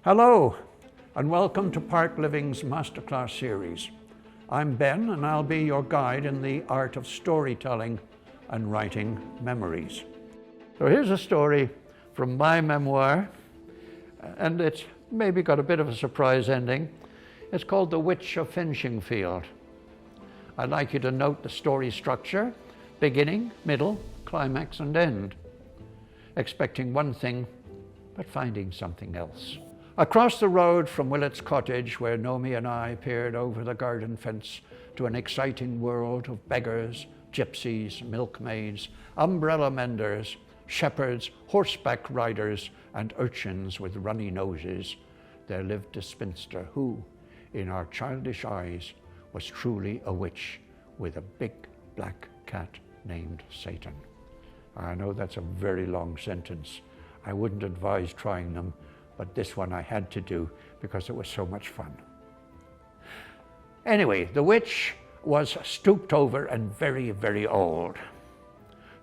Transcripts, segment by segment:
Hello, and welcome to PARC Living's Masterclass series. I'm Ben, and I'll be your guide in the art of storytelling and writing memories. So here's a story from my memoir, and it's maybe got a bit of a surprise ending. It's called The Witch of Finching Field. I'd like you to note the story structure: beginning, middle, climax, and end. Expecting one thing, but finding something else. Across the road from Willett's cottage, where Nomi and I peered over the garden fence to an exciting world of beggars, gypsies, milkmaids, umbrella menders, shepherds, horseback riders, and urchins with runny noses, there lived a spinster who, in our childish eyes, was truly a witch with a big black cat named Satan. I know that's a very long sentence. I wouldn't advise trying them, but this one I had to do because it was so much fun. Anyway, the witch was stooped over and very, very old.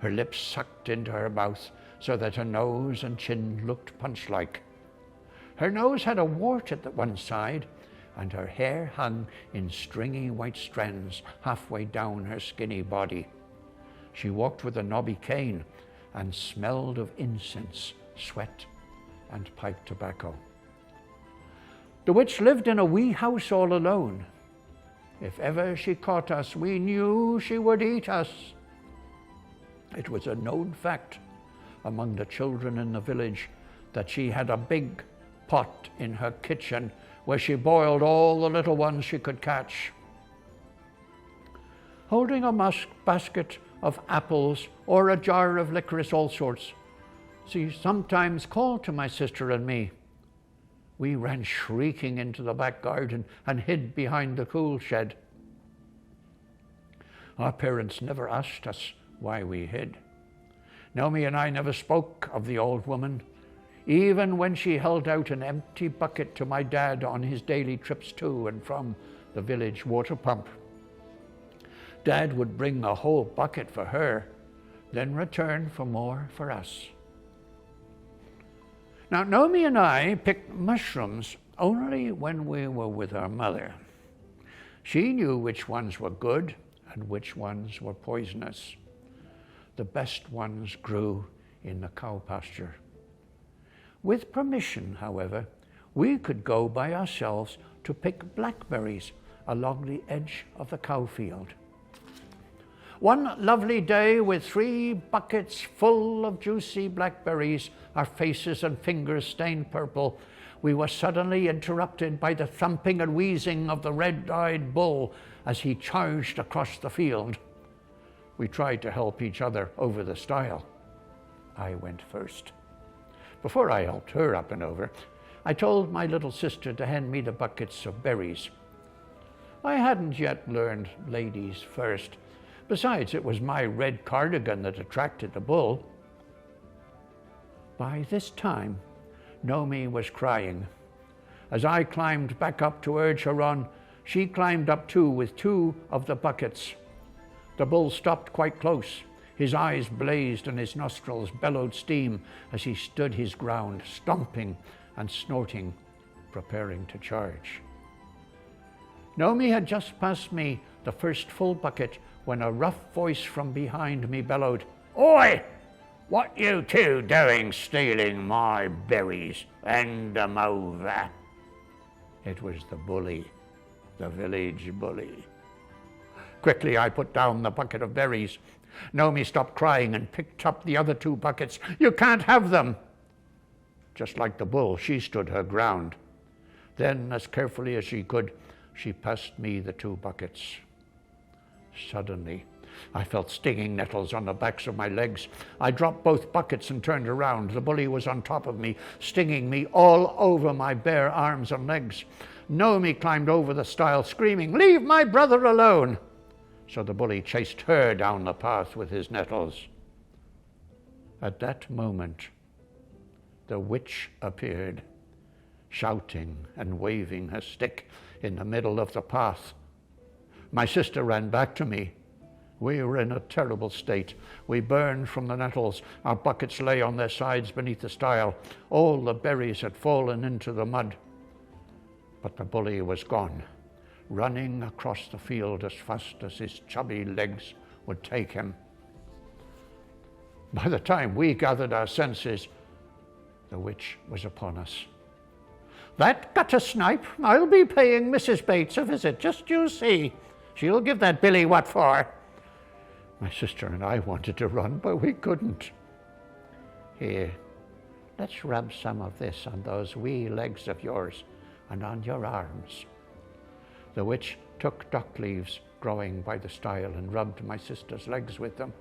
Her lips sucked into her mouth so that her nose and chin looked punch-like. Her nose had a wart at one side, and her hair hung in stringy white strands halfway down her skinny body. She walked with a knobby cane and smelled of incense, sweat, and pipe tobacco. The witch lived in a wee house all alone. If ever she caught us, we knew she would eat us. It was a known fact among the children in the village that she had a big pot in her kitchen where she boiled all the little ones she could catch. Holding a basket of apples or a jar of licorice, all sorts, she sometimes called to my sister and me. We ran shrieking into the back garden and hid behind the cool shed. Our parents never asked us why we hid. Naomi and I never spoke of the old woman, even when she held out an empty bucket to my dad on his daily trips to and from the village water pump. Dad would bring a whole bucket for her, then return for more for us. Now, Naomi and I picked mushrooms only when we were with our mother. She knew which ones were good and which ones were poisonous. The best ones grew in the cow pasture. With permission, however, we could go by ourselves to pick blackberries along the edge of the cow field. One lovely day, with 3 buckets full of juicy blackberries, our faces and fingers stained purple, we were suddenly interrupted by the thumping and wheezing of the red-eyed bull as he charged across the field. We tried to help each other over the stile. I went first. Before I helped her up and over, I told my little sister to hand me the buckets of berries. I hadn't yet learned ladies first. Besides, it was my red cardigan that attracted the bull. By this time, Naomi was crying. As I climbed back up to urge her on, she climbed up too with 2 of the buckets. The bull stopped quite close. His eyes blazed and his nostrils bellowed steam as he stood his ground, stomping and snorting, preparing to charge. Naomi had just passed me the first full bucket when a rough voice from behind me bellowed, "Oi! What you two doing stealing my berries? Hand them over." It was the bully, the village bully. Quickly I put down the bucket of berries. Naomi stopped crying and picked up the other 2 buckets. "You can't have them." Just like the bull, she stood her ground. Then, as carefully as she could, she passed me the 2 buckets. Suddenly, I felt stinging nettles on the backs of my legs. I dropped both buckets and turned around. The bully was on top of me, stinging me all over my bare arms and legs. Naomi climbed over the stile, screaming, "Leave my brother alone!" So the bully chased her down the path with his nettles. At that moment, the witch appeared, shouting and waving her stick in the middle of the path. My sister ran back to me. We were in a terrible state. We burned from the nettles. Our buckets lay on their sides beneath the stile. All the berries had fallen into the mud. But the bully was gone, running across the field as fast as his chubby legs would take him. By the time we gathered our senses, the witch was upon us. "That gutter snipe, I'll be paying Mrs. Bates a visit, just you see. She'll give that Billy what for." My sister and I wanted to run, but we couldn't. "Here, let's rub some of this on those wee legs of yours and on your arms." The witch took dock leaves growing by the stile and rubbed my sister's legs with them.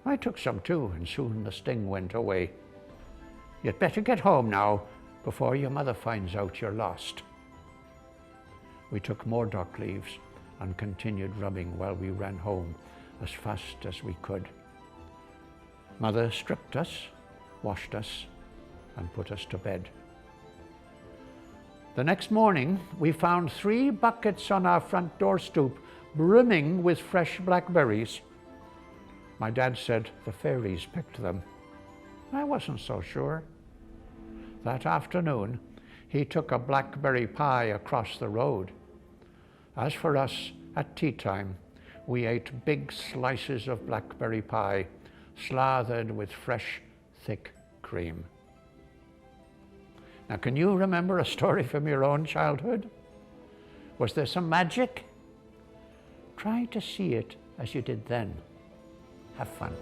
I took some too, and soon the sting went away. "You'd better get home now, before your mother finds out you're lost." We took more dock leaves and continued rubbing while we ran home as fast as we could. Mother stripped us, washed us, and put us to bed. The next morning, we found 3 buckets on our front door stoop, brimming with fresh blackberries. My dad said the fairies picked them. I wasn't so sure. That afternoon, he took a blackberry pie across the road. As for us, at tea time, we ate big slices of blackberry pie, slathered with fresh, thick cream. Now, can you remember a story from your own childhood? Was there some magic? Try to see it as you did then. Have fun.